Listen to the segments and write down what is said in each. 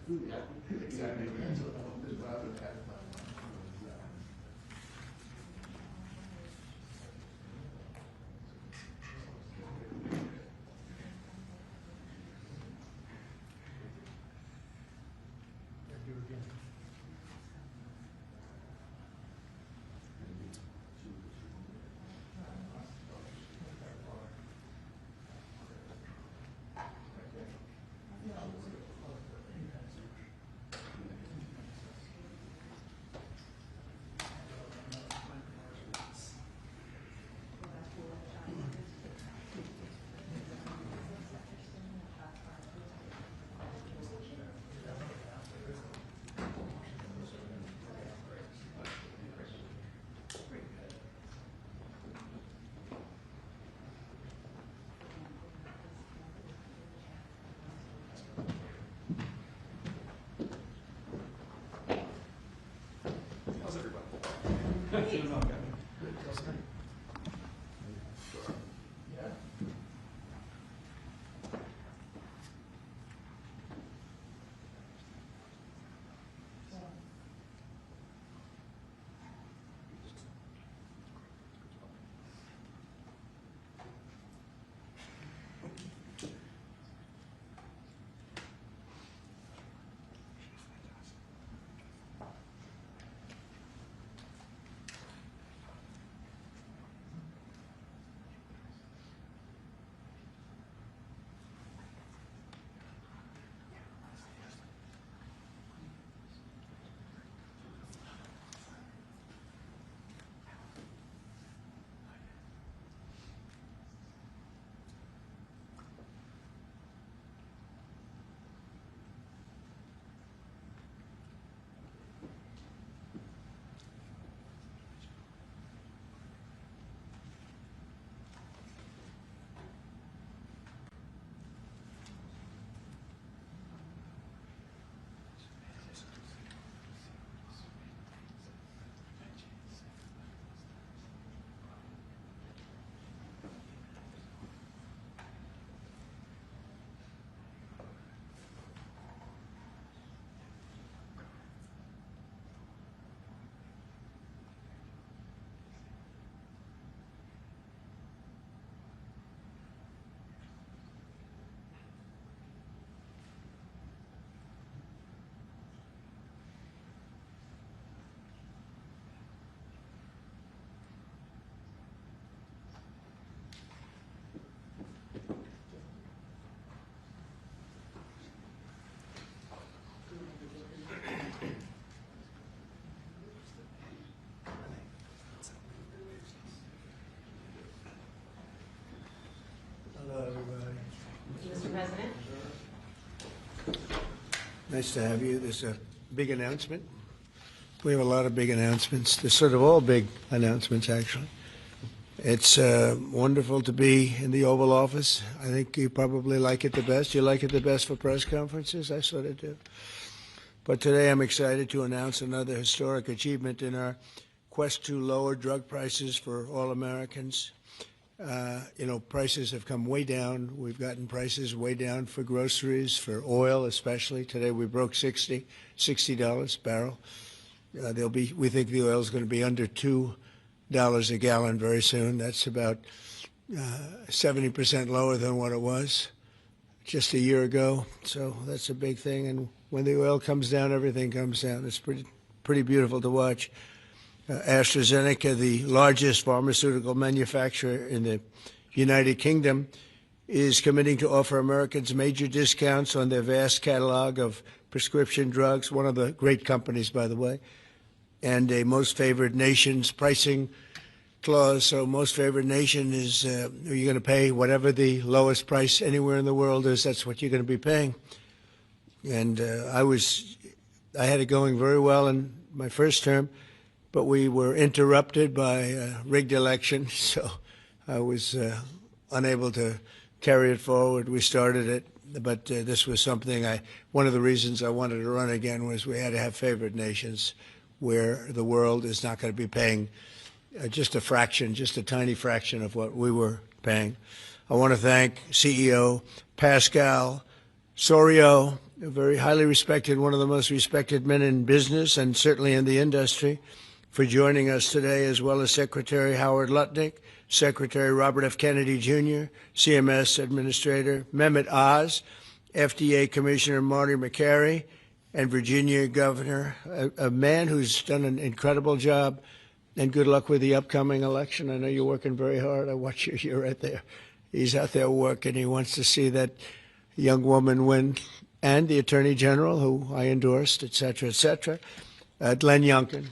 Yeah, exactly. That's what I would have. How's everybody? Doing okay. Good. Yeah. Hello, everybody. Mr. President. Nice to have you. There's a big announcement. We have a lot of big announcements. They're sort of all big announcements, actually. It's wonderful to be in the Oval Office. I think you probably like it the best. You like it the best for press conferences? I sort of do. But today I'm excited to announce another historic achievement in our quest to lower drug prices for all Americans. Prices have come way down. We've gotten prices way down for groceries, for oil especially. Today we broke $60 a barrel. We think the oil is going to be under $2 a gallon very soon. That's about 70% lower than what it was just a year ago. So that's a big thing. And when the oil comes down, everything comes down. It's pretty beautiful to watch. AstraZeneca, the largest pharmaceutical manufacturer in the United Kingdom, is committing to offer Americans major discounts on their vast catalog of prescription drugs, one of the great companies, by the way, and a most favored nation's pricing clause. So most favored nation is you're going to pay whatever the lowest price anywhere in the world is. That's what you're going to be paying. And I had it going very well in my first term, but we were interrupted by a rigged election, so I was unable to carry it forward. We started it, but this was something one of the reasons I wanted to run again was we had to have favored nations where the world is not going to be paying just a fraction, just a tiny fraction of what we were paying. I want to thank CEO Pascal Soriot a very highly respected, one of the most respected men in business and certainly in the industry, for joining us today, as well as Secretary Howard Lutnick, Secretary Robert F. Kennedy Jr., CMS Administrator Mehmet Oz, FDA Commissioner Marty McCary, and Virginia Governor, a man who's done an incredible job. And good luck with the upcoming election. I know you're working very hard. I watch you. You're right there. He's out there working. He wants to see that young woman win, and the Attorney General, who I endorsed, et cetera, et cetera. Glenn Youngkin.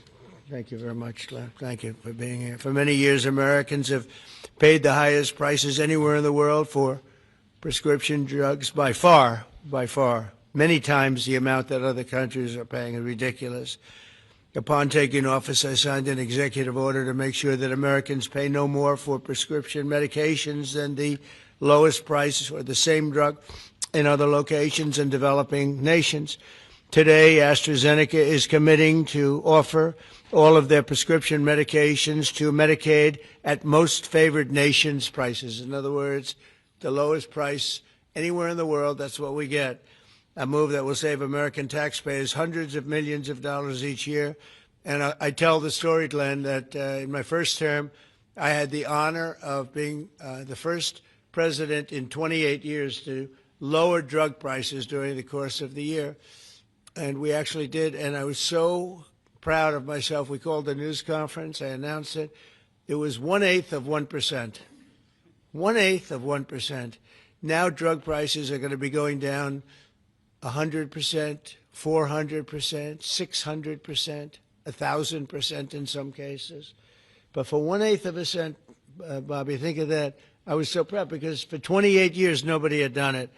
Thank you very much, Glenn. Thank you for being here. For many years, Americans have paid the highest prices anywhere in the world for prescription drugs, by far, many times the amount that other countries are paying is ridiculous. Upon taking office, I signed an executive order to make sure that Americans pay no more for prescription medications than the lowest price or the same drug in other locations in developing nations. Today, AstraZeneca is committing to offer all of their prescription medications to Medicaid at most favored nations prices. In other words, the lowest price anywhere in the world, that's what we get. A move that will save American taxpayers hundreds of millions of dollars each year. And I tell the story, Glenn, that in my first term, I had the honor of being the first president in 28 years to lower drug prices during the course of the year. And we actually did, and I was so proud of myself. We called a news conference. I announced it. It was 1/8 of 1%. 1/8 of 1%. Now drug prices are going to be going down 100%, 400%, 600%, 1,000% in some cases. But for 1/8 of a cent, Bobby, think of that. I was so proud because for 28 years nobody had done it.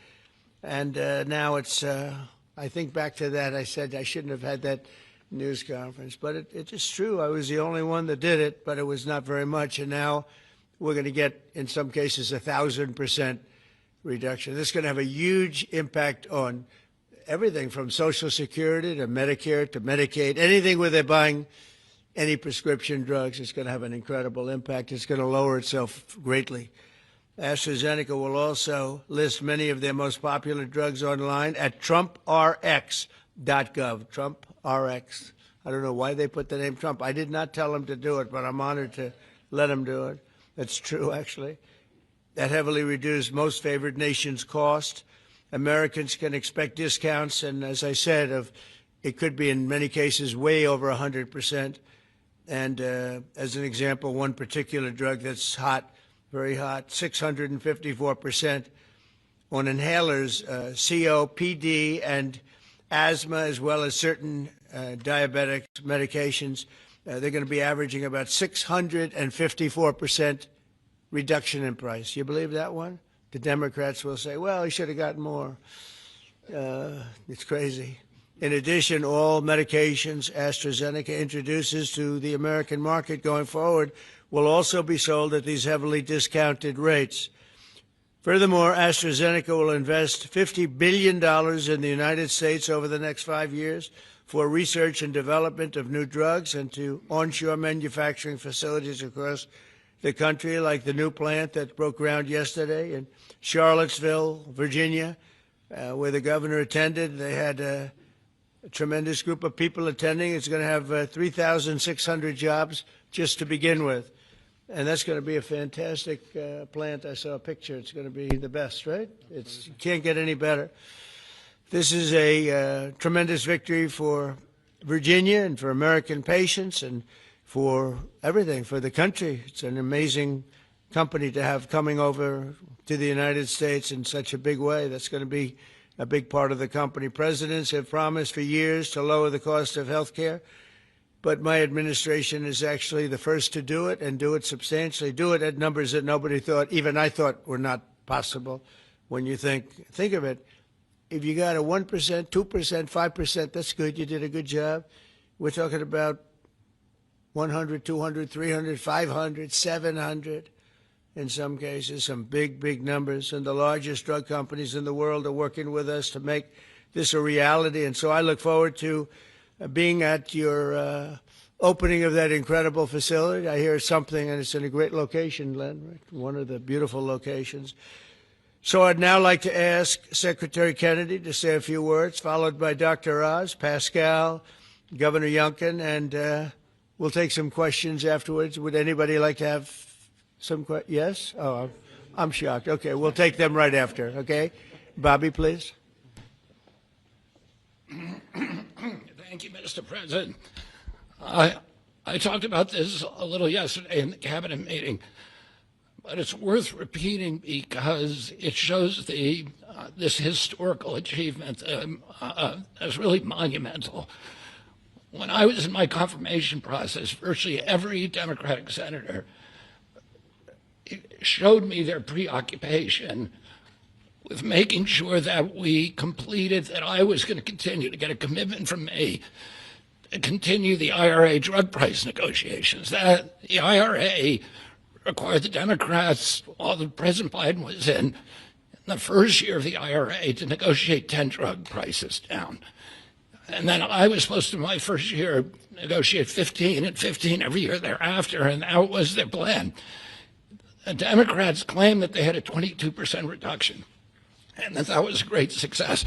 And now it's, I think back to that, I said I shouldn't have had that news conference. But it is true. I was the only one that did it, but it was not very much. And now we're going to get, in some cases, 1,000% reduction. This is going to have a huge impact on everything from Social Security to Medicare to Medicaid, anything where they're buying any prescription drugs. It's going to have an incredible impact. It's going to lower itself greatly. AstraZeneca will also list many of their most popular drugs online at TrumpRx.gov. TrumpRx. I don't know why they put the name Trump. I did not tell them to do it, but I'm honored to let them do it. That's true, actually. That heavily reduced most favored nations cost. Americans can expect discounts, and as I said, it could be in many cases way over 100%. And as an example, one particular drug that's hot, very hot, 654% on inhalers, COPD and asthma, as well as certain diabetic medications. They're going to be averaging about 654% reduction in price. You believe that one? The Democrats will say, well, he should have gotten more. It's crazy. In addition, all medications AstraZeneca introduces to the American market going forward will also be sold at these heavily discounted rates. Furthermore, AstraZeneca will invest $50 billion in the United States over the next 5 years for research and development of new drugs and to onshore manufacturing facilities across the country, like the new plant that broke ground yesterday in Charlottesville, Virginia, where the governor attended. They had a tremendous group of people attending. It's going to have 3,600 jobs just to begin with. And that's going to be a fantastic plant. I saw a picture. It's going to be the best, right? You can't get any better. This is a tremendous victory for Virginia and for American patients and for everything, for the country. It's an amazing company to have coming over to the United States in such a big way. That's going to be a big part of the company. Presidents have promised for years to lower the cost of health care, but my administration is actually the first to do it and do it substantially, do it at numbers that nobody thought, even I thought, were not possible. When you think of it, if you got a 1%, 2%, 5%, that's good. You did a good job. We're talking about 100, 200, 300, 500, 700 in some cases, some big, big numbers. And the largest drug companies in the world are working with us to make this a reality. And so I look forward to being at your opening of that incredible facility. I hear something, and it's in a great location, Len, right? One of the beautiful locations. So I'd now like to ask Secretary Kennedy to say a few words, followed by Dr. Oz, Pascal, Governor Youngkin, and we'll take some questions afterwards. Would anybody like to have some questions? Yes? Oh, I'm shocked. Okay, we'll take them right after, okay? Bobby, please. Thank you, Mr. President. I talked about this a little yesterday in the cabinet meeting, but it's worth repeating because it shows this historical achievement as really monumental. When I was in my confirmation process, virtually every Democratic senator showed me their preoccupation with making sure that we completed, that I was going to continue to get a commitment from me to continue the IRA drug price negotiations. That the IRA required the Democrats, while President Biden was in the first year of the IRA, to negotiate 10 drug prices down. And then I was supposed to, my first year, negotiate 15 and 15 every year thereafter, and that was their plan. The Democrats claimed that they had a 22% reduction, and that was a great success.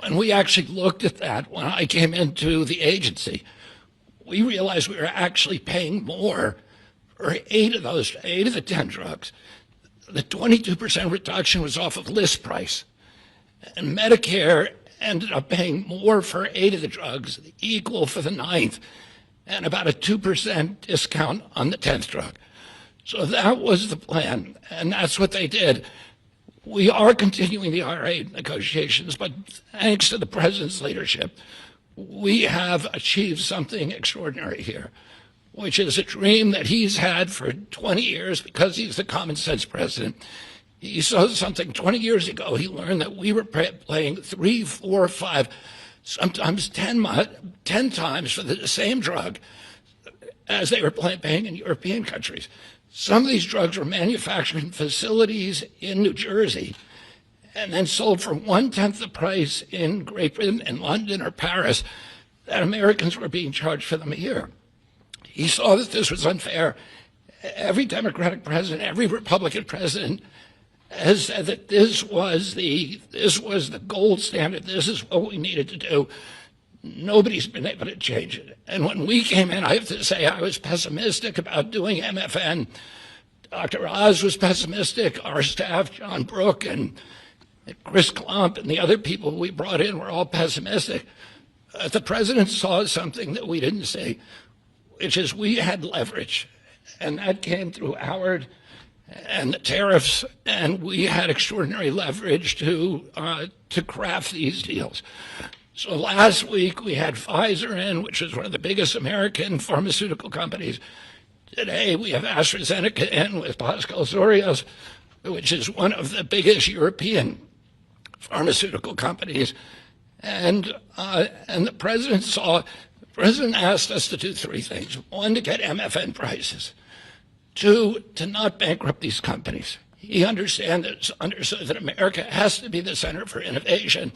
When we actually looked at that, when I came into the agency, we realized we were actually paying more for 8 of the 10 drugs. The 22% reduction was off of list price, and Medicare ended up paying more for 8 of the drugs, equal for the 9th, and about a 2% discount on the 10th drug. So that was the plan, and that's what they did. We are continuing the IRA negotiations, but thanks to the president's leadership, we have achieved something extraordinary here, which is a dream that he's had for 20 years because he's the common sense president. He saw something 20 years ago. He learned that we were paying 3, 4, 5, sometimes 10 times for the same drug as they were paying in European countries. Some of these drugs were manufactured in facilities in New Jersey and then sold for 1/10 the price in Great Britain and London or Paris that Americans were being charged for them here. He saw that this was unfair. Every Democratic president, every Republican president has said that this was the gold standard. This is what we needed to do. Nobody's been able to change it. And when we came in, I have to say I was pessimistic about doing MFN. Dr. Oz was pessimistic. Our staff, John Brook and Chris Klump and the other people we brought in were all pessimistic. The president saw something that we didn't see, which is we had leverage. And that came through Howard and the tariffs, and we had extraordinary leverage to craft these deals. So last week we had Pfizer in, which is one of the biggest American pharmaceutical companies. Today we have AstraZeneca in with Pascal Sorios, which is one of the biggest European pharmaceutical companies. And the president asked us to do 3 things. 1, to get MFN prices. 2, to not bankrupt these companies. He understood that America has to be the center for innovation.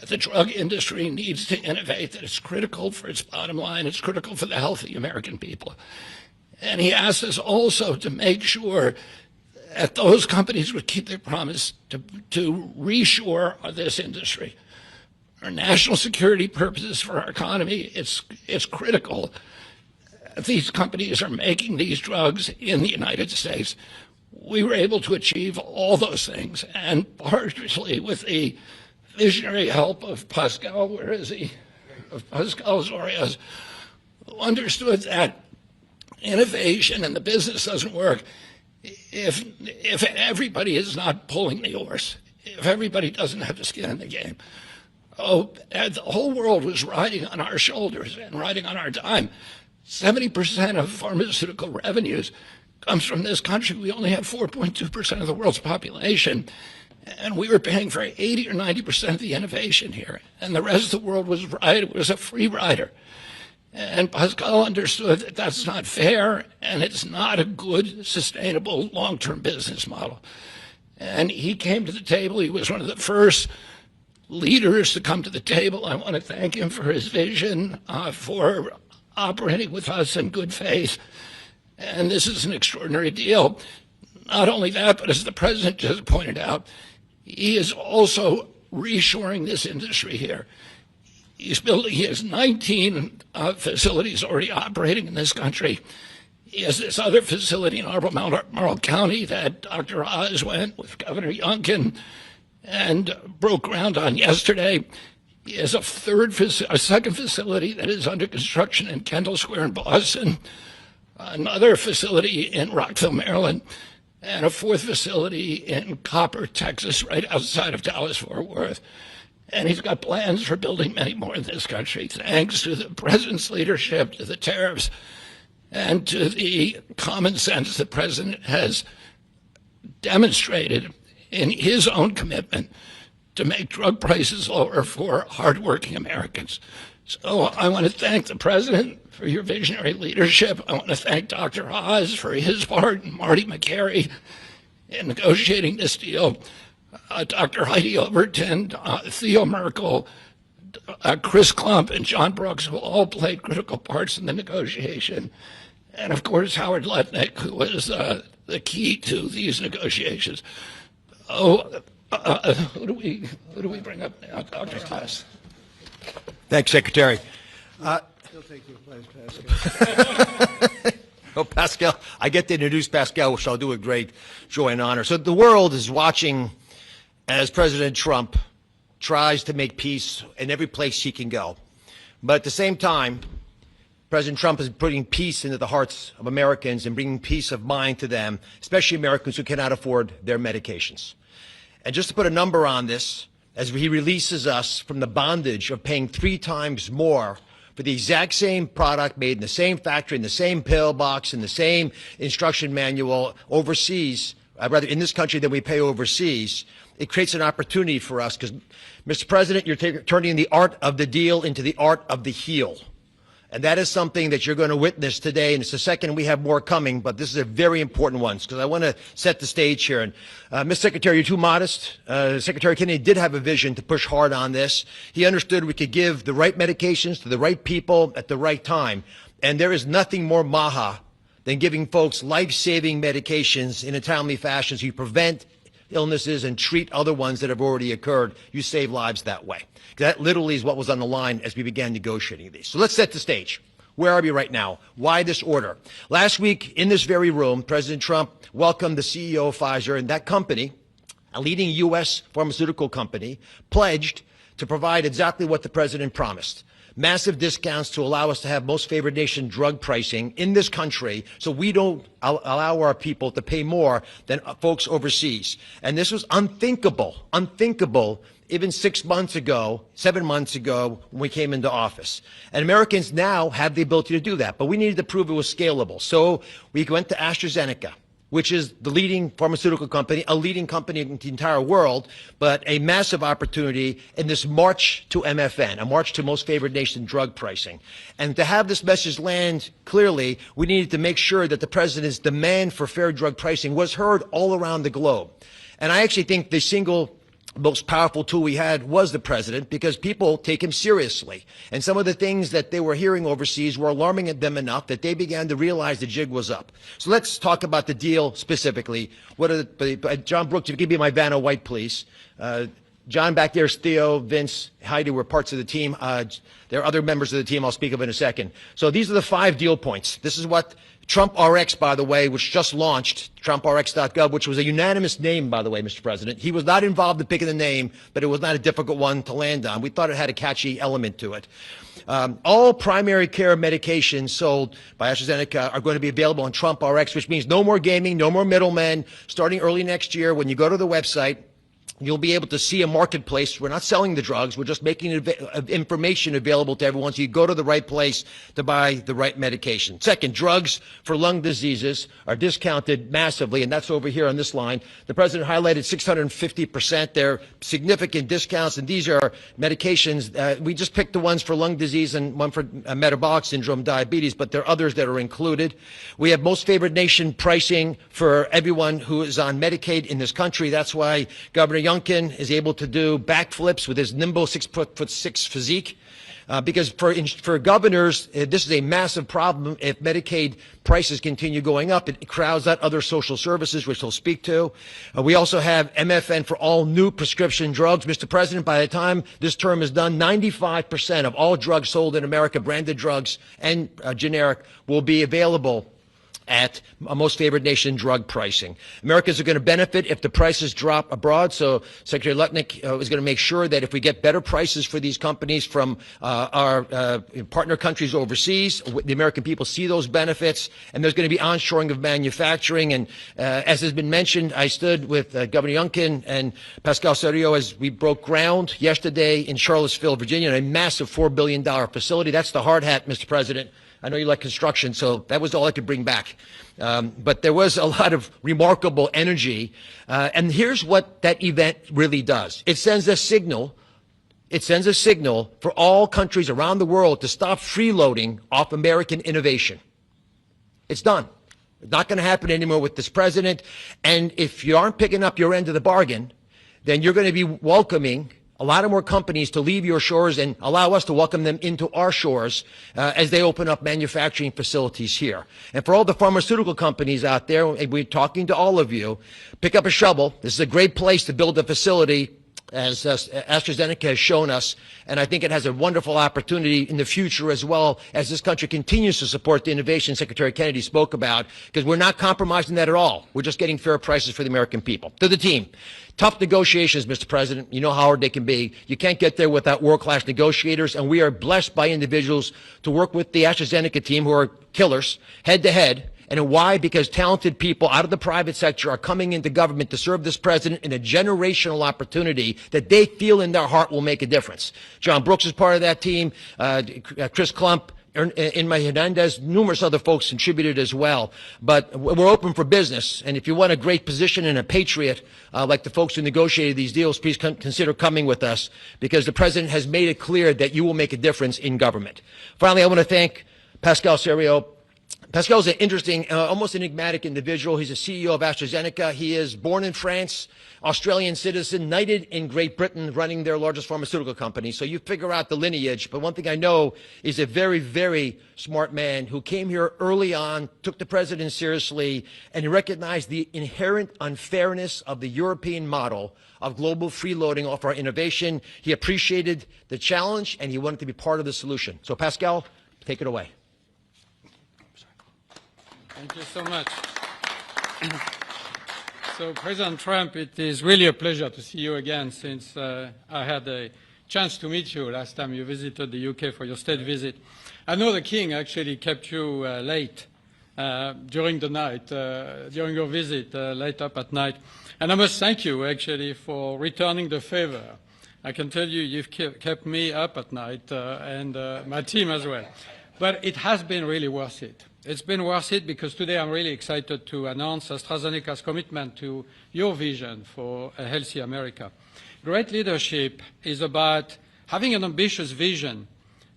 The drug industry needs to innovate, that it's critical for its bottom line, it's critical for the health of the American people. And he asked us also to make sure that those companies would keep their promise to reshore this industry. For national security purposes, for our economy, it's critical. These companies are making these drugs in the United States. We were able to achieve all those things, and partially with the visionary help of Pascal, where is he? Of Pascal Sorios, who understood that innovation and the business doesn't work if everybody is not pulling the oars, if everybody doesn't have the skin in the game. The whole world was riding on our shoulders and riding on our dime. 70% of pharmaceutical revenues comes from this country. We only have 4.2% of the world's population. And we were paying for 80 or 90% of the innovation here. And the rest of the world was a free rider. And Pascal understood that that's not fair, and it's not a good, sustainable, long-term business model. And he came to the table. He was one of the first leaders to come to the table. I want to thank him for his vision, for operating with us in good faith. And this is an extraordinary deal. not only that, but as the president just pointed out, he is also reshoring this industry here. He has 19 facilities already operating in this country. He has this other facility in Marl County that Dr. Oz went with Governor Youngkin and broke ground on yesterday. He has a second facility that is under construction in Kendall Square in Boston, another facility in Rockville, Maryland, and a fourth facility in Copper, Texas, right outside of Dallas-Fort Worth. And he's got plans for building many more in this country, thanks to the president's leadership, to the tariffs, and to the common sense the president has demonstrated in his own commitment to make drug prices lower for hardworking Americans. So I want to thank the president for your visionary leadership. I want to thank Dr. Oz for his part, and Marty McCary in negotiating this deal. Dr. Heidi Overton, Theo Merkel, Chris Klump, and John Brooks, who all played critical parts in the negotiation. And of course, Howard Lutnick, who was the key to these negotiations. Who do we bring up now? Dr. Oz. Thanks, Secretary. He'll take your place, Pascal. Oh, Pascal, I get to introduce Pascal, which I'll do with great joy and honor. So the world is watching as President Trump tries to make peace in every place he can go. But at the same time, President Trump is putting peace into the hearts of Americans and bringing peace of mind to them, especially Americans who cannot afford their medications. And just to put a number on this, as he releases us from the bondage of paying 3 times more for the exact same product made in the same factory, in the same pill box, in the same instruction manual overseas, rather in this country than we pay overseas, it creates an opportunity for us because, Mr. President, you're turning the art of the deal into the art of the heel. And that is something that you're going to witness today. And it's the second, we have more coming, but this is a very important one because I want to set the stage here. And Mr. Secretary, you're too modest. Secretary Kennedy did have a vision to push hard on this. He understood we could give the right medications to the right people at the right time. And there is nothing more maha than giving folks life-saving medications in a timely fashion so you prevent illnesses and treat other ones that have already occurred. You save lives that way. That literally is what was on the line as we began negotiating these. So let's set the stage. Where are we right now? Why this order? Last week in this very room, President Trump welcomed the CEO of Pfizer, and that company, a leading U.S. pharmaceutical company, pledged to provide exactly what the president promised. Massive discounts to allow us to have most favored nation drug pricing in this country so we don't allow our people to pay more than folks overseas. And this was unthinkable even 6 months ago, 7 months ago when we came into office. And Americans now have the ability to do that, but we needed to prove it was scalable. So we went to AstraZeneca, which is the leading pharmaceutical company, a leading company in the entire world, but a massive opportunity in this march to MFN, a march to most favored nation drug pricing. And to have this message land clearly, we needed to make sure that the president's demand for fair drug pricing was heard all around the globe. And I actually think the single most powerful tool we had was the president because people take him seriously. And some of the things that they were hearing overseas were alarming them enough that they began to realize the jig was up. So let's talk about the deal specifically. John Brooks, if you could be my Vanna White, please. John back there is Theo, Vince, Heidi were parts of the team. There are other members of the team I'll speak of in a second. So these are the 5 deal points. This is what Trump RX, by the way, which just launched, TrumpRx.gov, which was a unanimous name, by the way, Mr. President. He was not involved in picking the name, but it was not a difficult one to land on. We thought it had a catchy element to it. All primary care medications sold by AstraZeneca are going to be available on Trump RX, which means no more gaming, no more middlemen. Starting early next year, when you go to the website, you'll be able to see a marketplace. We're not selling the drugs. We're just making information available to everyone so you go to the right place to buy the right medication. Second, drugs for lung diseases are discounted massively, and that's over here on this line. The president highlighted 650%. They're significant discounts, and these are medications. We just picked the ones for lung disease and one for metabolic syndrome, diabetes, but there are others that are included. We have most favored nation pricing for everyone who is on Medicaid in this country. That's why Governor Youngkin is able to do backflips with his nimble 6'6" physique. Because for governors, this is a massive problem. If Medicaid prices continue going up, it crowds out other social services, which they'll speak to. We also have MFN for all new prescription drugs. Mr. President, by the time this term is done, 95% of all drugs sold in America, branded drugs and generic, will be available at a most favored nation drug pricing. Americans are going to benefit if the prices drop abroad. So Secretary Lutnick is going to make sure that if we get better prices for these companies from our partner countries overseas, the American people see those benefits, and there's going to be onshoring of manufacturing. And as has been mentioned, I stood with Governor Youngkin and Pascal Soriot as we broke ground yesterday in Charlottesville, Virginia, a massive $4 billion facility. That's the hard hat, Mr. President. I know you like construction, so that was all I could bring back. But there was a lot of remarkable energy. And here's what that event really does. It sends a signal. It sends a signal for all countries around the world to stop freeloading off American innovation. It's done. It's not going to happen anymore with this president. And if you aren't picking up your end of the bargain, then you're going to be welcoming a lot of more companies to leave your shores and allow us to welcome them into our shores as they open up manufacturing facilities here. And for all the pharmaceutical companies out there, we're talking to all of you, pick up a shovel. This is a great place to build a facility, as AstraZeneca has shown us, and I think it has a wonderful opportunity in the future as well as this country continues to support the innovation Secretary Kennedy spoke about, because we're not compromising that at all. We're just getting fair prices for the American people. To the team, tough negotiations, Mr. President. You know how hard they can be. You can't get there without world-class negotiators, and we are blessed by individuals to work with the AstraZeneca team who are killers, head-to-head. And why? Because talented people out of the private sector are coming into government to serve this president in a generational opportunity that they feel in their heart will make a difference. John Brooks is part of that team. Chris Klump, Inma Hernandez, numerous other folks contributed as well. But we're open for business. And if you want a great position and a patriot, like the folks who negotiated these deals, please consider coming with us, because the president has made it clear that you will make a difference in government. Finally, I want to thank Pascal Soriot. Pascal is an interesting, almost enigmatic individual. He's a CEO of AstraZeneca. He is born in France, Australian citizen, knighted in Great Britain, running their largest pharmaceutical company. So you figure out the lineage. But one thing I know is a very, very smart man who came here early on, took the president seriously, and he recognized the inherent unfairness of the European model of global freeloading off our innovation. He appreciated the challenge, and he wanted to be part of the solution. So Pascal, take it away. Thank you so much. So, President Trump, it is really a pleasure to see you again, since I had a chance to meet you last time you visited the UK for your state visit. I know the King actually kept you late during the night, during your visit, late up at night. And I must thank you, actually, for returning the favor. I can tell you, you've kept me up at night and my team as well. But it has been really worth it. It's been worth it because today I'm really excited to announce AstraZeneca's commitment to your vision for a healthy America. Great leadership is about having an ambitious vision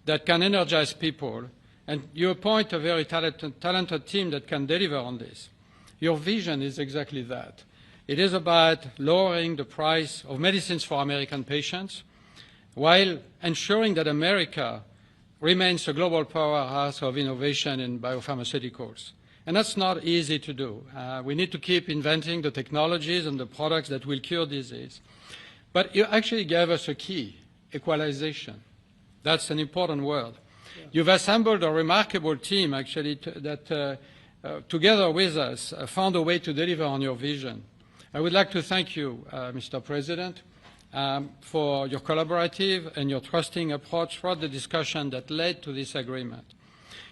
that can energize people, and you appoint a very talented team that can deliver on this. Your vision is exactly that. It is about lowering the price of medicines for American patients while ensuring that America remains a global powerhouse of innovation in biopharmaceuticals. And that's not easy to do. We need to keep inventing the technologies and the products that will cure disease. But you actually gave us a key, equalization. That's an important word. Yeah. You've assembled a remarkable team, actually, that together with us found a way to deliver on your vision. I would like to thank you, Mr. President, for your collaborative and your trusting approach throughout the discussion that led to this agreement.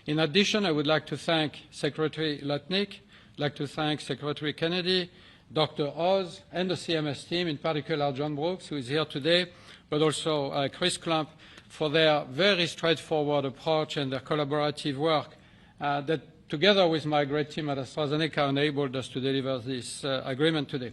In addition, I would like to thank Secretary Lutnick, I'd like to thank Secretary Kennedy, Dr. Oz, and the CMS team, in particular John Brooks, who is here today, but also Chris Klump, for their very straightforward approach and their collaborative work that, together with my great team at AstraZeneca, enabled us to deliver this agreement today.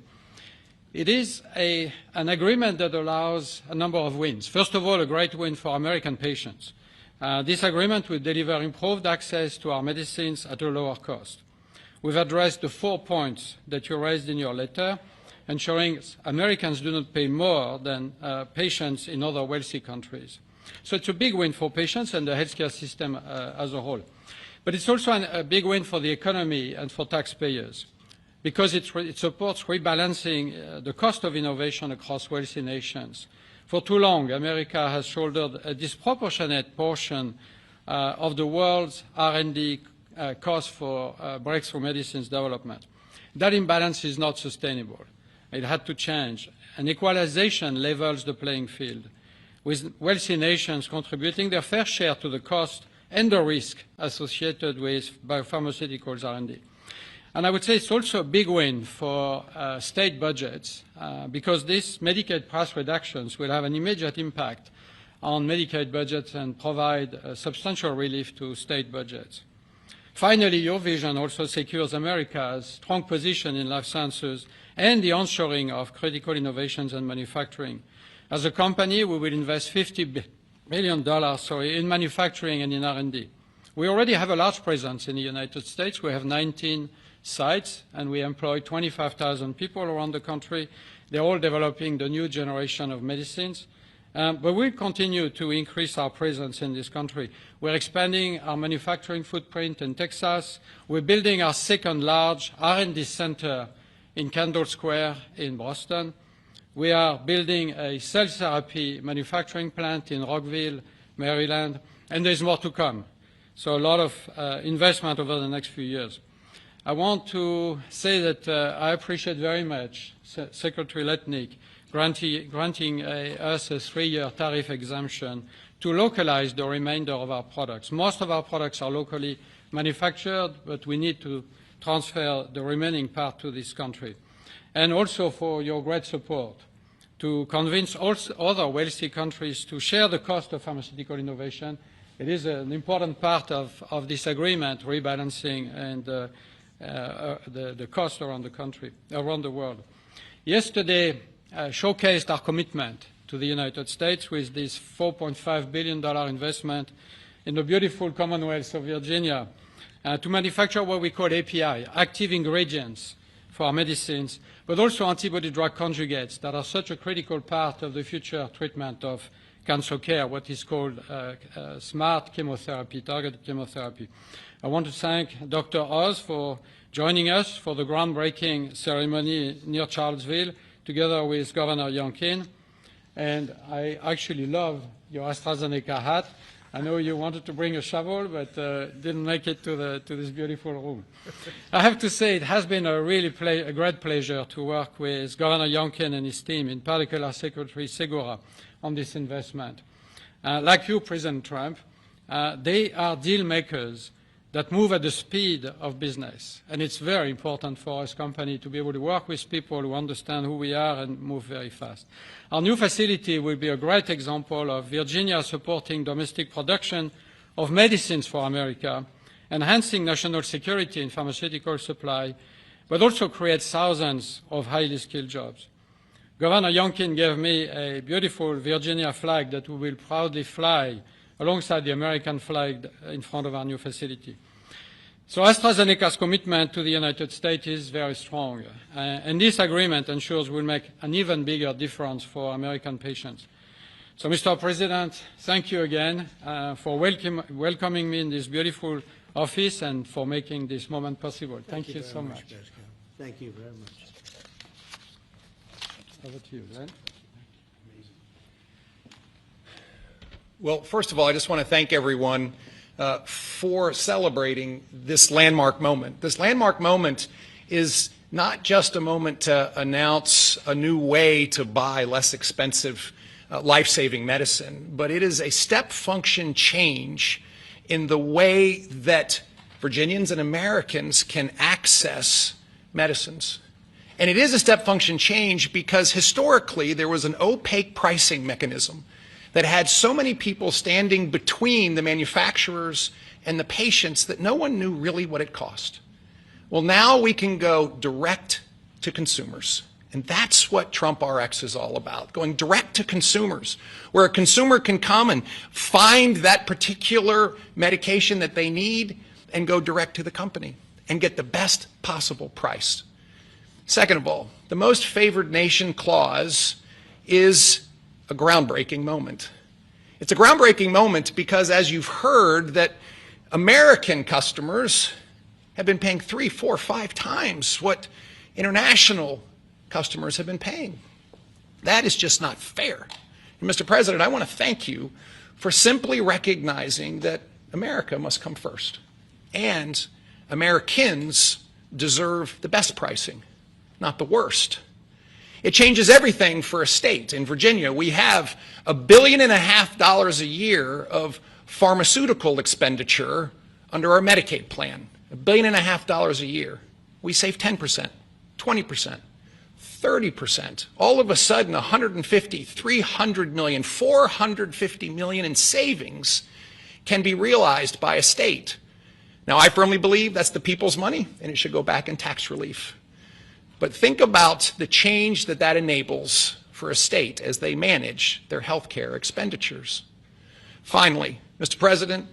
It is an agreement that allows a number of wins. First of all, a great win for American patients. This agreement will deliver improved access to our medicines at a lower cost. We've addressed the 4 points that you raised in your letter, ensuring Americans do not pay more than patients in other wealthy countries. So it's a big win for patients and the healthcare system as a whole. But it's also a big win for the economy and for taxpayers, because it supports rebalancing the cost of innovation across wealthy nations. For too long, America has shouldered a disproportionate portion of the world's R&D cost for breakthrough medicines development. That imbalance is not sustainable. It had to change. And equalization levels the playing field, with wealthy nations contributing their fair share to the cost and the risk associated with biopharmaceuticals R&D. And I would say it's also a big win for state budgets because these Medicaid price reductions will have an immediate impact on Medicaid budgets and provide substantial relief to state budgets. Finally, your vision also secures America's strong position in life sciences and the onshoring of critical innovations and manufacturing. As a company, we will invest $50 billion in manufacturing and in R&D. We already have a large presence in the United States. We have 19 sites, and we employ 25,000 people around the country. They're all developing the new generation of medicines. But we'll continue to increase our presence in this country. We're expanding our manufacturing footprint in Texas. We're building our second large R&D center in Kendall Square in Boston. We are building a cell therapy manufacturing plant in Rockville, Maryland, and there's more to come. So a lot of investment over the next few years. I want to say that I appreciate very much Secretary Letnick granting us a 3-year tariff exemption to localize the remainder of our products. Most of our products are locally manufactured, but we need to transfer the remaining part to this country. And also for your great support to convince also other wealthy countries to share the cost of pharmaceutical innovation. It is an important part of this agreement, rebalancing and the cost around the country, around the world. Yesterday showcased our commitment to the United States with this $4.5 billion investment in the beautiful Commonwealth of Virginia to manufacture what we call API, active ingredients for our medicines, but also antibody-drug conjugates that are such a critical part of the future treatment of cancer care, what is called smart chemotherapy, targeted chemotherapy. I want to thank Dr. Oz for joining us for the groundbreaking ceremony near Charlottesville, together with Governor Youngkin. And I actually love your AstraZeneca hat. I know you wanted to bring a shovel, but didn't make it to this beautiful room. I have to say it has been a really a great pleasure to work with Governor Youngkin and his team, in particular Secretary Segura, on this investment. Like you, President Trump, they are deal makers that move at the speed of business. And it's very important for us company to be able to work with people who understand who we are and move very fast. Our new facility will be a great example of Virginia supporting domestic production of medicines for America, enhancing national security in pharmaceutical supply, but also creates thousands of highly skilled jobs. Governor Youngkin gave me a beautiful Virginia flag that we will proudly fly alongside the American flag in front of our new facility. So AstraZeneca's commitment to the United States is very strong, and this agreement ensures we'll make an even bigger difference for American patients. So, Mr. President, thank you again for welcoming me in this beautiful office and for making this moment possible. Thank you so much. Thank you very much. Over to you, Glenn. Well, first of all, I just want to thank everyone for celebrating this landmark moment. This landmark moment is not just a moment to announce a new way to buy less expensive life-saving medicine, but it is a step function change in the way that Virginians and Americans can access medicines. And it is a step function change because historically there was an opaque pricing mechanism that had so many people standing between the manufacturers and the patients that no one knew really what it cost. Well, now we can go direct to consumers. And that's what Trump RX is all about, going direct to consumers, where a consumer can come and find that particular medication that they need and go direct to the company and get the best possible price. Second of all, the most favored nation clause is a groundbreaking moment. It's a groundbreaking moment because, as you've heard, that American customers have been paying 3, 4, 5 times what international customers have been paying. That is just not fair. And Mr. President, I want to thank you for simply recognizing that America must come first. And Americans deserve the best pricing, not the worst. It changes everything for a state. In Virginia, we have $1.5 billion a year of pharmaceutical expenditure under our Medicaid plan. $1.5 billion a year. We save 10%, 20%, 30%. All of a sudden, 150, 300 million, 450 million in savings can be realized by a state. Now, I firmly believe that's the people's money, and it should go back in tax relief. But think about the change that that enables for a state as they manage their health care expenditures. Finally, Mr. President,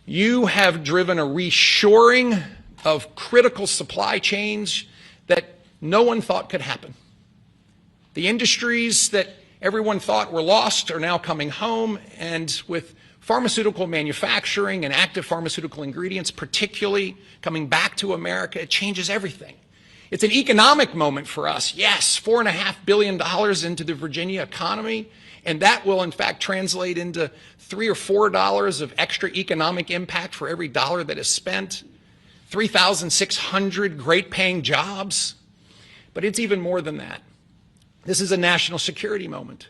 you have driven a reshoring of critical supply chains that no one thought could happen. The industries that everyone thought were lost are now coming home, and with pharmaceutical manufacturing and active pharmaceutical ingredients particularly coming back to America, it changes everything. It's an economic moment for us. Yes, $4.5 billion into the Virginia economy, and that will in fact translate into $3 or $4 of extra economic impact for every dollar that is spent, 3,600 great paying jobs. But it's even more than that. This is a national security moment.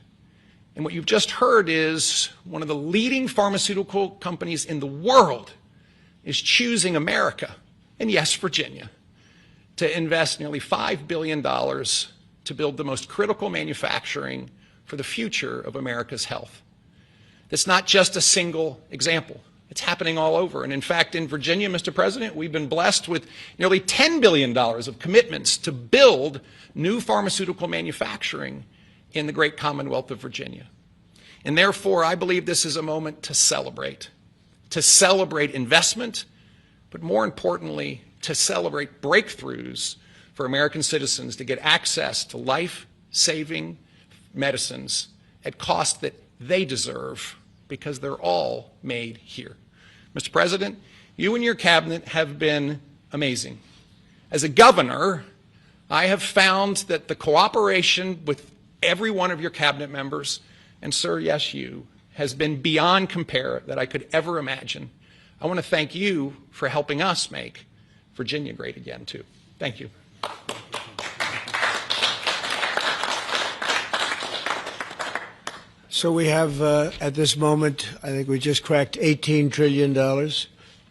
And what you've just heard is one of the leading pharmaceutical companies in the world is choosing America, and yes, Virginia, to invest nearly $5 billion to build the most critical manufacturing for the future of America's health. That's not just a single example. It's happening all over. And in fact, in Virginia, Mr. President, we've been blessed with nearly $10 billion of commitments to build new pharmaceutical manufacturing in the great Commonwealth of Virginia. And therefore, I believe this is a moment to celebrate investment, but more importantly, to celebrate breakthroughs for American citizens to get access to life-saving medicines at costs that they deserve because they're all made here. Mr. President, you and your cabinet have been amazing. As a governor, I have found that the cooperation with every one of your cabinet members, and sir, yes, you, has been beyond compare that I could ever imagine. I want to thank you for helping us make Virginia great again, too. Thank you. So we have, at this moment, I think we just cracked $18 trillion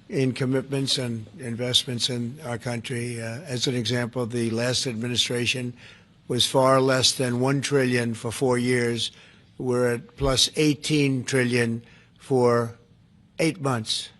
in commitments and investments in our country. As an example, the last administration was far less than $1 trillion for 4 years. We're at plus $18 trillion for 8 months.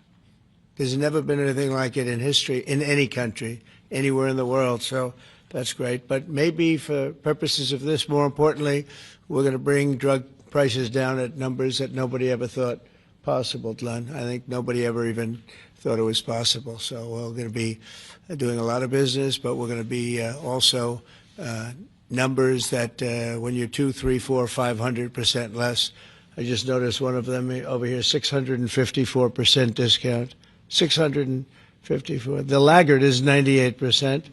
There's never been anything like it in history, in any country, anywhere in the world. So that's great. But maybe for purposes of this, more importantly, we're going to bring drug prices down at numbers that nobody ever thought possible, Glenn. I think nobody ever even thought it was possible. So we're going to be doing a lot of business, but we're going to be also numbers that when you're 2, 3, 4, 500% less. I just noticed one of them over here, 654% discount. 654. The laggard is 98%,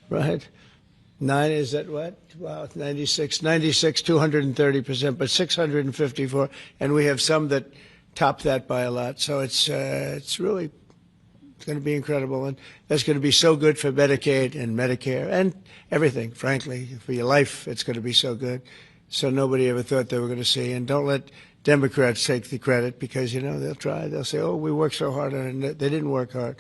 right? 9 is that what? Wow, 96, 230%, but 654, and we have some that top that by a lot. So it's really going to be incredible, and that's going to be so good for Medicaid and Medicare and everything. Frankly, for your life, it's going to be so good. So nobody ever thought they were going to see. And don't let Democrats take the credit because they'll try. They'll say, "Oh, we worked so hard on it." They didn't work hard.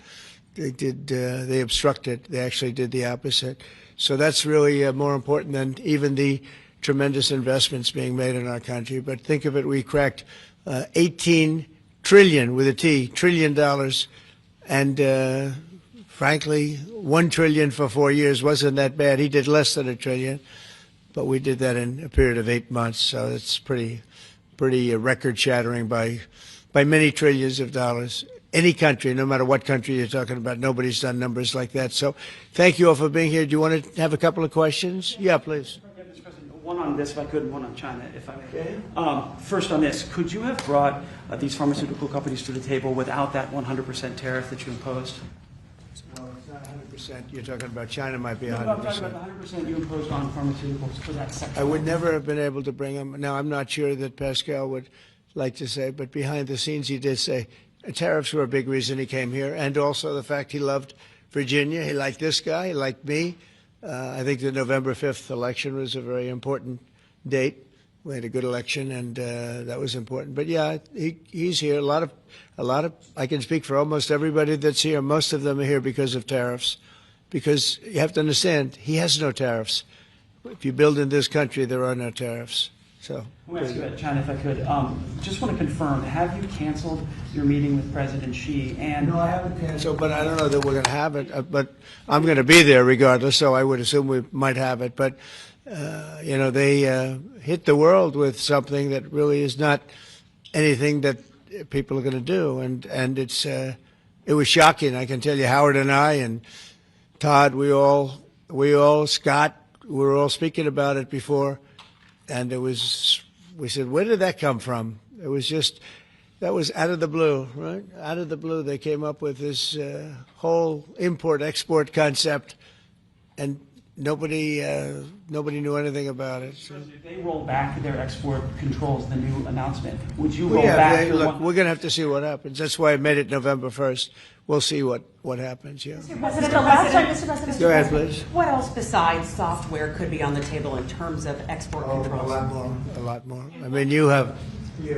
They did. They obstructed. They actually did the opposite. So that's really more important than even the tremendous investments being made in our country. But think of it, we cracked 18 trillion with a T, trillion dollars, and frankly, 1 trillion for 4 years wasn't that bad. He did less than a trillion, but we did that in a period of 8 months. So it's pretty record-shattering by many trillions of dollars. any country, no matter what country you're talking about. Nobody's done numbers like that. So thank you all for being here. Do you want to have a couple of questions? Yeah, please. Mr. President, one on this, if I could, and one on China, if I may. First on this, could you have brought these pharmaceutical companies to the table without that 100% tariff that you imposed? Well, it's not 100%. You're talking about China might be 100%. I'm talking about the 100% you imposed on pharmaceuticals for that sector. I would never have been able to bring them. Now, I'm not sure that Pascal would like to say, but behind the scenes he did say tariffs were a big reason he came here, and also the fact he loved Virginia. He liked this guy. He liked me. I think the November 5th election was a very important date. We had a good election, and that was important. But yeah, he's here. A lot of. I can speak for almost everybody that's here. Most of them are here because of tariffs, because you have to understand he has no tariffs. If you build in this country, there are no tariffs. So. I want to ask you about China, if I could. Just want to confirm: have you canceled your meeting with President Xi? And no, I haven't canceled, but I don't know that we're going to have it. But I'm going to be there regardless, so I would assume we might have it. But. They hit the world with something that really is not anything that people are going to do, and it was shocking. I can tell you, Howard and I and Todd, we all Scott, we were all speaking about it before, and we said, where did that come from? It was just that was out of the blue, right? Out of the blue, they came up with this whole import-export concept, and nobody knew anything about it. So. If they roll back their export controls, the new announcement, would you roll back? Look, we're going to have to see what happens. That's why I made it November 1st. We'll see what happens. Yeah. Mr. President, the last time, Mr. President, go ahead, please. What else besides software could be on the table in terms of export controls? A lot more. I mean, you have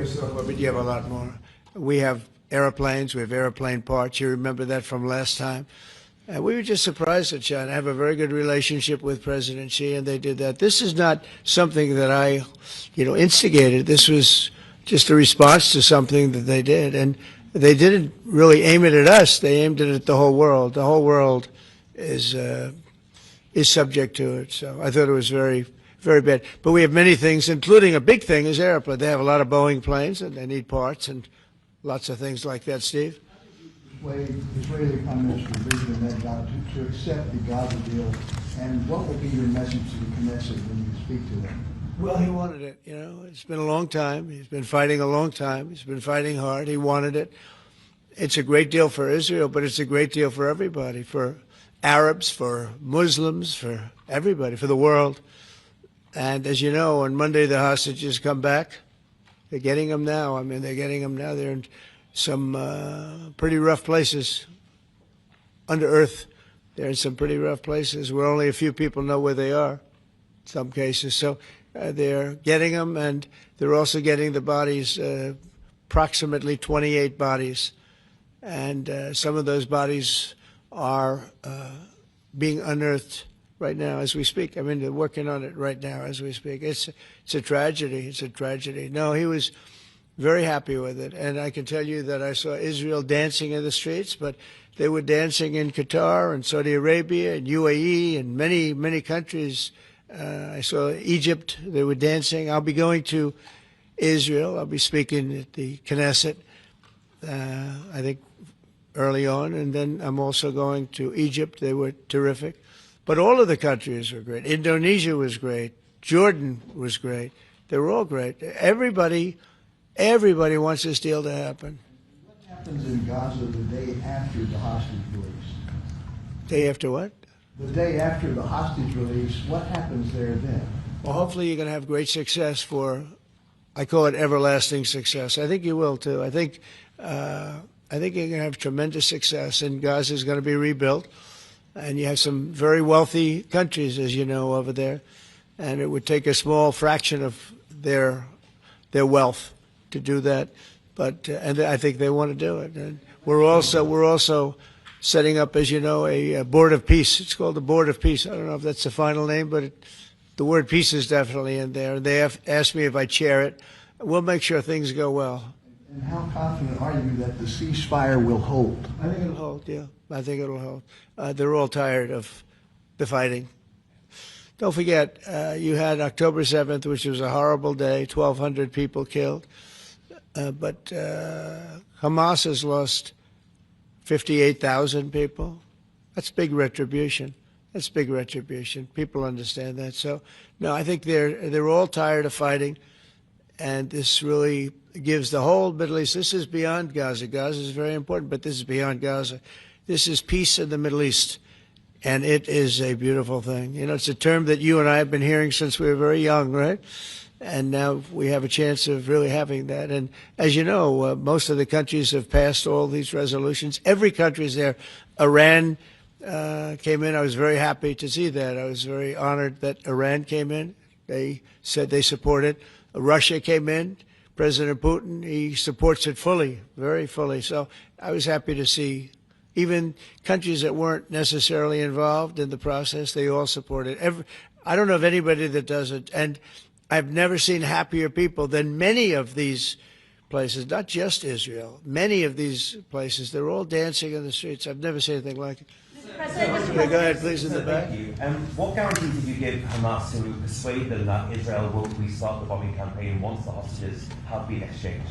software, but you have a lot more. We have airplanes. We have airplane parts. You remember that from last time. We were just surprised at China. I have a very good relationship with President Xi, and they did that. This is not something that I, instigated. This was just a response to something that they did. And they didn't really aim it at us. They aimed it at the whole world. The whole world is subject to it. So I thought it was very, very bad. But we have many things, including a big thing is airplanes. They have a lot of Boeing planes, and they need parts and lots of things like that, Steve. Israeli Prime Minister Benjamin Netanyahu to accept the Gaza deal, and what would be your message to the Knesset when you speak to them? Well, he wanted it. It's been a long time. He's been fighting a long time. He's been fighting hard. He wanted it. It's a great deal for Israel, but it's a great deal for everybody, for Arabs, for Muslims, for everybody, for the world. And as you know, on Monday the hostages come back. They're getting them now. I mean, they're getting them now. They're in some pretty rough places under earth. They're in some pretty rough places where only a few people know where they are in some cases. So they're getting them, and they're also getting the bodies, approximately 28 bodies. And some of those bodies are being unearthed right now as we speak. I mean, they're working on it right now as we speak. It's a tragedy. It's a tragedy. No, he was very happy with it. And I can tell you that I saw Israel dancing in the streets, but they were dancing in Qatar and Saudi Arabia and UAE and many, many countries. I saw Egypt. They were dancing. I'll be going to Israel. I'll be speaking at the Knesset, I think, early on. And then I'm also going to Egypt. They were terrific. But all of the countries were great. Indonesia was great. Jordan was great. They were all great. Everybody wants this deal to happen. What happens in Gaza the day after the hostage release? Day after what? The day after the hostage release, what happens there then? Well, hopefully you're going to have great success I call it everlasting success. I think you will, too. I think you're going to have tremendous success, and Gaza is going to be rebuilt. And you have some very wealthy countries, as you know, over there. And it would take a small fraction of their wealth to do that, but and I think they want to do it. And we're also setting up, as you know, a board of peace. It's called the Board of Peace. I don't know if that's the final name, but the word peace is definitely in there. And they have asked me if I chair it. We'll make sure things go well. And how confident are you that the ceasefire will hold? I think it'll hold. Yeah, I think it'll hold. They're all tired of the fighting. Don't forget, you had October 7th, which was a horrible day, 1,200 people killed. But Hamas has lost 58,000 people. That's big retribution. That's big retribution. People understand that. So, no, I think they're all tired of fighting, and this really gives the whole Middle East. This is beyond Gaza. Gaza is very important, but this is beyond Gaza. This is peace in the Middle East, and it is a beautiful thing. You know, it's a term that you and I have been hearing since we were very young, right? And now we have a chance of really having that. And as you know, most of the countries have passed all these resolutions. Every country is there. Iran came in. I was very happy to see that. I was very honored that Iran came in. They said they support it. Russia came in. President Putin, he supports it fully, very fully. So I was happy to see even countries that weren't necessarily involved in the process, they all support it. I don't know of anybody that doesn't. And I've never seen happier people than many of these places, not just Israel. Many of these places, they're all dancing in the streets. I've never seen anything like it. Okay, go ahead, please, in the back. Thank you. What guarantee did you give Hamas to persuade them that Israel will restart the bombing campaign once the hostages have been exchanged?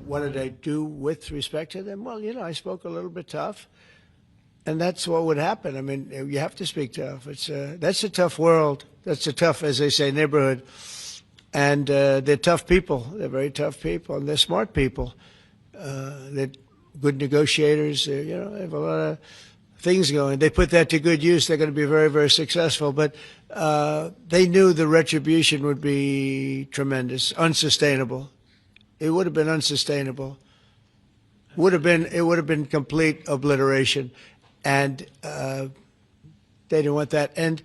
What did I do with respect to them? Well, you know, I spoke a little bit tough, and that's what would happen. I mean, you have to speak tough. That's a tough world. That's a tough, as they say, neighborhood. And they're tough people. They're very tough people, and they're smart people. They're good negotiators. They have a lot of things going. They put that to good use. They're going to be very, very successful. But they knew the retribution would be tremendous, unsustainable. It would have been unsustainable. It would have been complete obliteration, and they didn't want that. And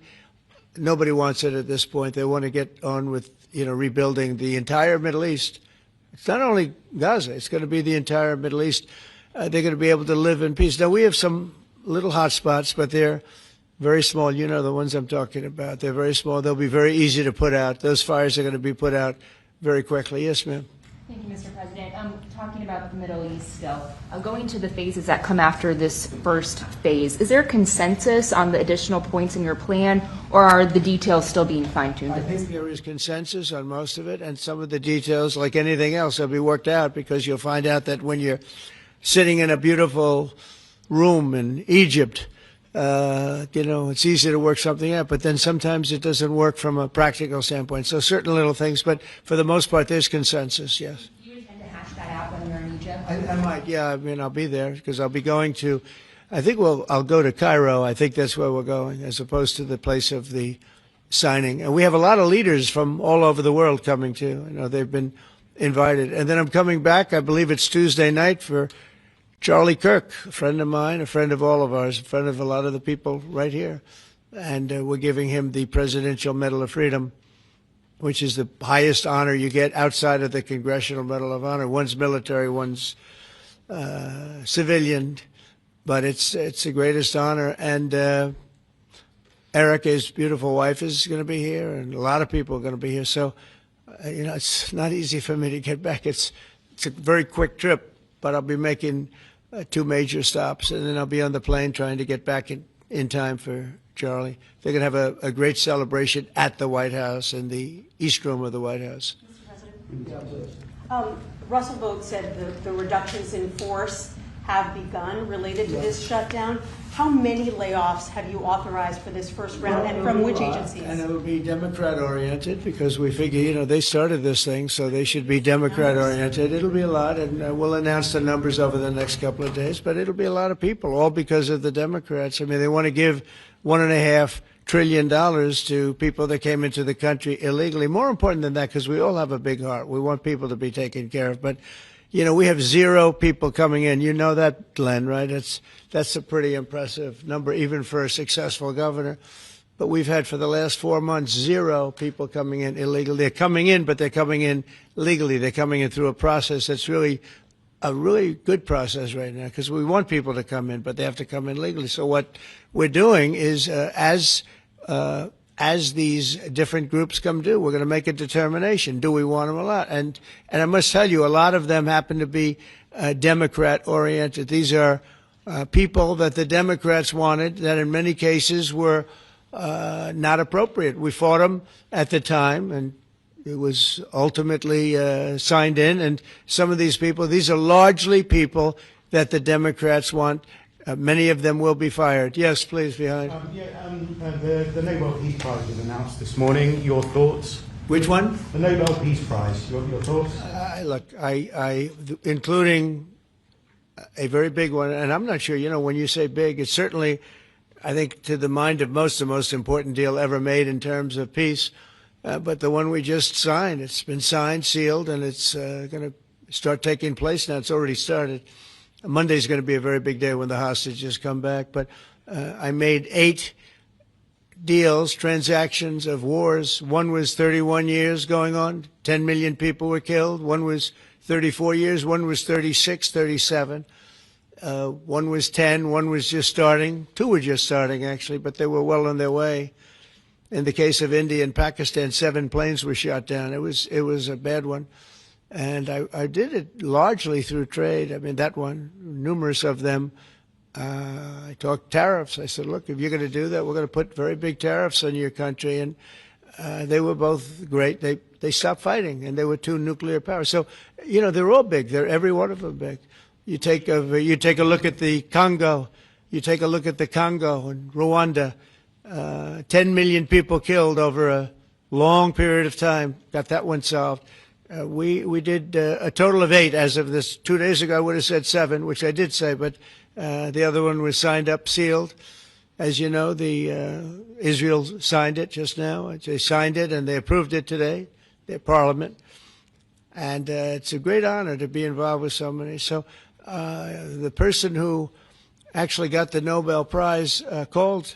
nobody wants it at this point. They want to get on with rebuilding the entire Middle East. It's not only Gaza. It's going to be the entire Middle East. They're going to be able to live in peace. Now, we have some little hot spots, but they're very small. You know the ones I'm talking about. They're very small. They'll be very easy to put out. Those fires are going to be put out very quickly. Yes, ma'am. Thank you, Mr. President. Talking about the Middle East still, going to the phases that come after this first phase, is there consensus on the additional points in your plan, or are the details still being fine-tuned? I think there is consensus on most of it, and some of the details, like anything else, will be worked out, because you'll find out that when you're sitting in a beautiful room in Egypt, it's easy to work something out, but then sometimes it doesn't work from a practical standpoint. So certain little things, but for the most part, there's consensus, yes. Do you intend to hash that out when you're in Egypt? I might, yeah. I mean, I'll be there because I'll be going to, I'll go to Cairo. I think that's where we're going, as opposed to the place of the signing. And we have a lot of leaders from all over the world coming too. They've been invited. And then I'm coming back, I believe it's Tuesday night, for Charlie Kirk, a friend of mine, a friend of all of ours, a friend of a lot of the people right here. And we're giving him the Presidential Medal of Freedom, which is the highest honor you get outside of the Congressional Medal of Honor. One's military, one's civilian, but it's the greatest honor. And Erica's beautiful wife is going to be here, and a lot of people are going to be here. So, it's not easy for me to get back. It's a very quick trip, but I'll be making 2 major stops, and then I'll be on the plane trying to get back in time for Charlie. They're going to have a great celebration at the White House, in the East Room of the White House. Mr. President. Russell Vogt said the reductions in force have begun related to this shutdown. How many layoffs have you authorized for this first round, and from which agencies? And it will be Democrat-oriented, because we figure, they started this thing, so they should be Democrat-oriented. It'll be a lot, and we'll announce the numbers over the next couple of days, but it'll be a lot of people, all because of the Democrats. I mean, they want to give $1.5 trillion to people that came into the country illegally. More important than that, because we all have a big heart. We want people to be taken care of, but we have 0 people coming in. You know that, Glenn, right? That's a pretty impressive number, even for a successful governor. But we've had, for the last 4 months, 0 people coming in illegally. They're coming in, but they're coming in legally. They're coming in through a process that's really a really good process right now, because we want people to come in, but they have to come in legally. So what we're doing is, as these different groups come due, we're going to make a determination. Do we want them or not? And I must tell you, a lot of them happen to be Democrat-oriented. These are people that the Democrats wanted, that in many cases were not appropriate. We fought them at the time, and it was ultimately signed in. And some of these people, these are largely people that the Democrats want, Many of them will be fired. Yes, please, behind. The Nobel Peace Prize was announced this morning. Your thoughts? Which one? The Nobel Peace Prize. Your thoughts? Look, including a very big one, and I'm not sure, when you say big, it's certainly, I think, to the mind of most, the most important deal ever made in terms of peace. But the one we just signed, it's been signed, sealed, and it's going to start taking place now. It's already started. Monday's going to be a very big day when the hostages come back. But I made 8 deals, transactions of wars. One was 31 years going on. 10 million people were killed. One was 34 years. One was 36, 37. One was 10. One was just starting. 2 were just starting, actually, but they were well on their way. In the case of India and Pakistan, 7 planes were shot down. It was a bad one. And I did it largely through trade. I mean, that one, numerous of them. I talked tariffs. I said, look, if you're going to do that, we're going to put very big tariffs on your country. And they were both great. They stopped fighting, and they were 2 nuclear powers. So, they're all big. They're every one of them big. You take a look at the Congo. You take a look at the Congo and Rwanda. 10 million people killed over a long period of time. Got that one solved. We did a total of 8 as of this 2 days ago. I would have said 7, which I did say, but the other one was signed up, sealed. As you know, Israel signed it just now. They signed it and they approved it today, their parliament. And it's a great honor to be involved with so many. So the person who actually got the Nobel Prize called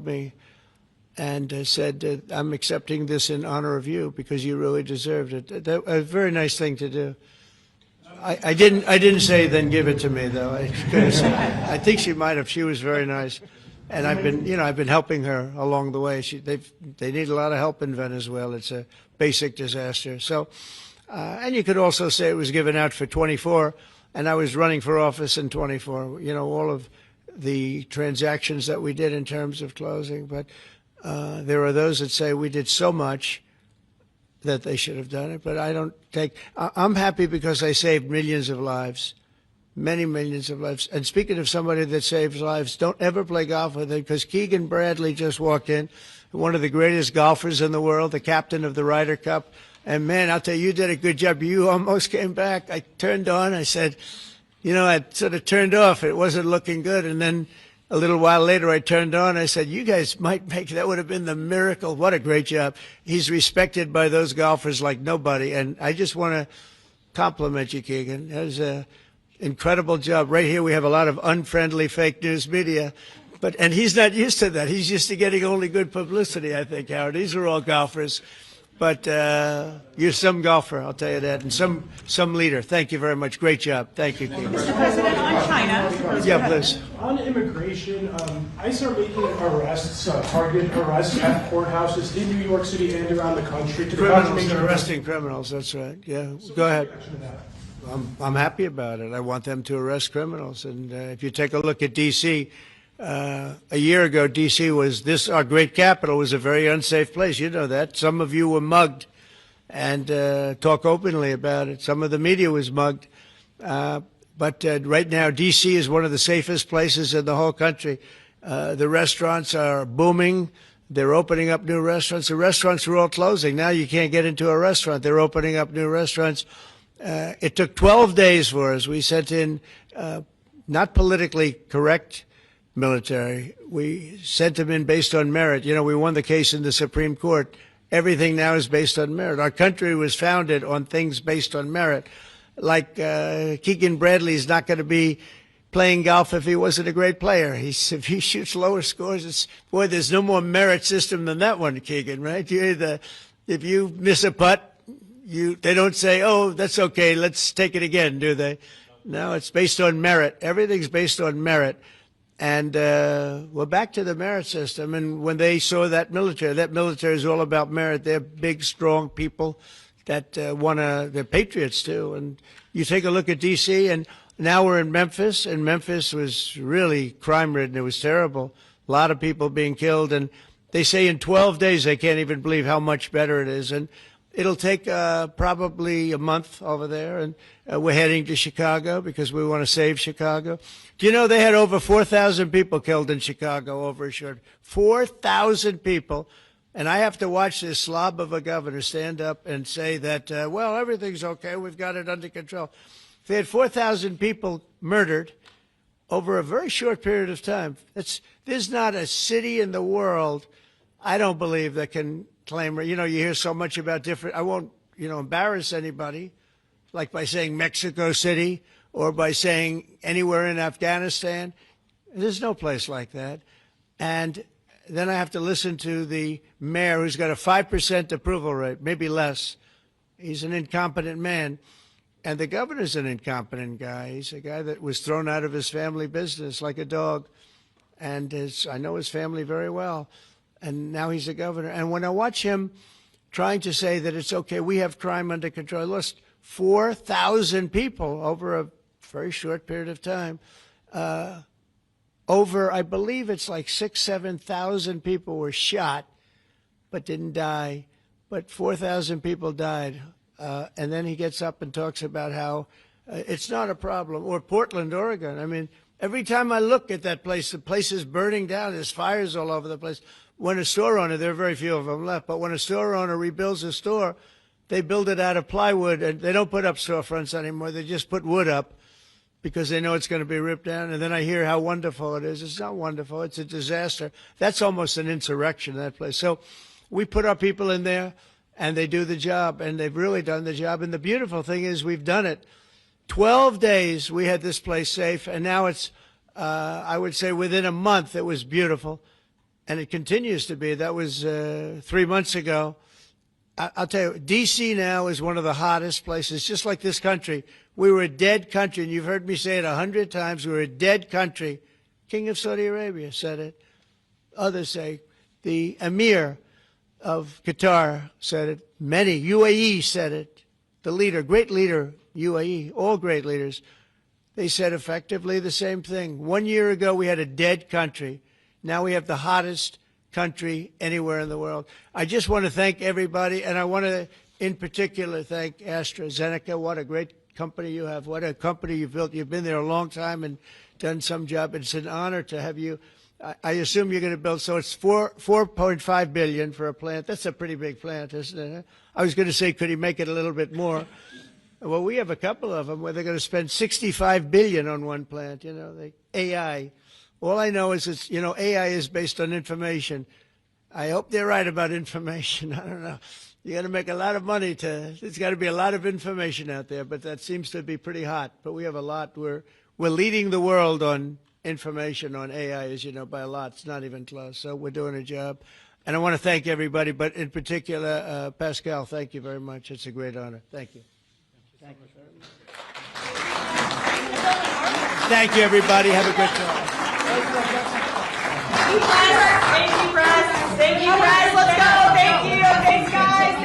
me and said, I'm accepting this in honor of you because you really deserved it. A very nice thing to do. I didn't say then give it to me, though. I think she might have. She was very nice. And I've been helping her along the way. They need a lot of help in Venezuela. It's a basic disaster. So, and you could also say it was given out for 24, and I was running for office in 24. All of the transactions that we did in terms of closing. But there are those that say we did so much that they should have done it. But I'm happy because I saved millions of lives. Many millions of lives. And speaking of somebody that saves lives, don't ever play golf with him because Keegan Bradley just walked in, one of the greatest golfers in the world, the captain of the Ryder Cup. And, man, I'll tell you, you did a good job. You almost came back. I turned on. I said, I sort of turned off. It wasn't looking good. And then a little while later I turned on. I said, you guys might make that would have been the miracle. What a great job. He's respected by those golfers like nobody. And I just want to compliment you, Keegan. That was a incredible job. Right here we have a lot of unfriendly fake news media, and he's not used to that. He's used to getting only good publicity, I think, Howard. These are all golfers. But you're some golfer, I'll tell you that, and some leader. Thank you very much. Great job. Thank you, Keegan. Mr. President, on China. Yeah, please. On immigration, ICE are making arrests, targeted arrests at courthouses in New York City and around the country. Criminals, they're arresting criminals, that's right. Yeah, go ahead. I'm happy about it. I want them to arrest criminals. And if you take a look at D.C., a year ago, D.C. was our great capital was a very unsafe place. You know that. Some of you were mugged and talk openly about it. Some of the media was mugged. But right now, D.C. is one of the safest places in the whole country. The restaurants are booming. They're opening up new restaurants. The restaurants are all closing. Now you can't get into a restaurant. They're opening up new restaurants. It took 12 days for us. We sent in not politically correct military. We sent them in based on merit. We won the case in the Supreme Court. Everything now is based on merit. Our country was founded on things based on merit. Like Keegan Bradley's not going to be playing golf if he wasn't a great player. If he shoots lower scores, there's no more merit system than that one, Keegan, right? If you miss a putt, they don't say, oh, that's okay, let's take it again, do they? No, it's based on merit. Everything's based on merit. And we're back to the merit system. And when they saw that military is all about merit. They're big, strong people that they're patriots too. And you take a look at D.C., and now we're in Memphis, and Memphis was really crime-ridden. It was terrible. A lot of people being killed. And they say in 12 days they can't even believe how much better it is. And It'll take probably a month over there, and we're heading to Chicago because we want to save Chicago. Do you know they had over 4,000 people killed in Chicago over a short 4,000 people, and I have to watch this slob of a governor stand up and say that, well, everything's okay, we've got it under control. They had 4,000 people murdered over a very short period of time. There's not a city in the world, I don't believe, that can claim, you know, you hear so much about different, I won't, you know, embarrass anybody, like by saying Mexico City or by saying anywhere in Afghanistan. There's no place like that. And then I have to listen to the mayor who's got a 5% approval rate, maybe less. He's an incompetent man. And the governor's an incompetent guy. He's a guy that was thrown out of his family business like a dog. And I know his family very well. And now he's a governor. And when I watch him trying to say that it's okay, we have crime under control, I lost 4,000 people over a very short period of time. I believe it's like 6,000, 7,000 people were shot but didn't die. But 4,000 people died. And then he gets up and talks about how it's not a problem. Or Portland, Oregon. I mean, every time I look at that place, the place is burning down. There's fires all over the place. When a store owner, there are very few of them left, but when a store owner rebuilds a store, they build it out of plywood, and they don't put up storefronts anymore. They just put wood up because they know it's going to be ripped down. And then I hear how wonderful it is. It's not wonderful. It's a disaster. That's almost an insurrection, that place. So we put our people in there, and they do the job, and they've really done the job. And the beautiful thing is we've done it. 12 days we had this place safe, and now it's, I would say within a month, it was beautiful. And it continues to be. That was 3 months ago. I'll tell you, D.C. now is one of the hottest places, just like this country. We were a dead country, and you've heard me say it 100 times. We were a dead country. King of Saudi Arabia said it. Others say. The Emir of Qatar said it. Many. UAE said it. The leader, great leader, UAE, all great leaders. They said effectively the same thing. 1 year ago, we had a dead country. Now we have the hottest country anywhere in the world. I just want to thank everybody, and I want to, in particular, thank AstraZeneca. What a great company you have. What a company you've built. You've been there a long time and done some job. It's an honor to have you. I assume you're going to build, so it's $4.5 billion for a plant. That's a pretty big plant, isn't it? I was going to say, could he make it a little bit more? Well, we have a couple of them where they're going to spend $65 billion on one plant, you know, AI. All I know is it's, you know, AI is based on information. I hope they're right about information. I don't know. You got to make a lot of money there's got to be a lot of information out there, but that seems to be pretty hot. But we have a lot. We're leading the world on information on AI, as you know, by a lot. It's not even close. So we're doing a job. And I want to thank everybody, but in particular, Pascal, thank you very much. It's a great honor. Thank you. Thank you very much. Thank you, everybody. Have a good time. Thank you, Press. Thank you, Press. Let's go. Thank you. Thanks, guys.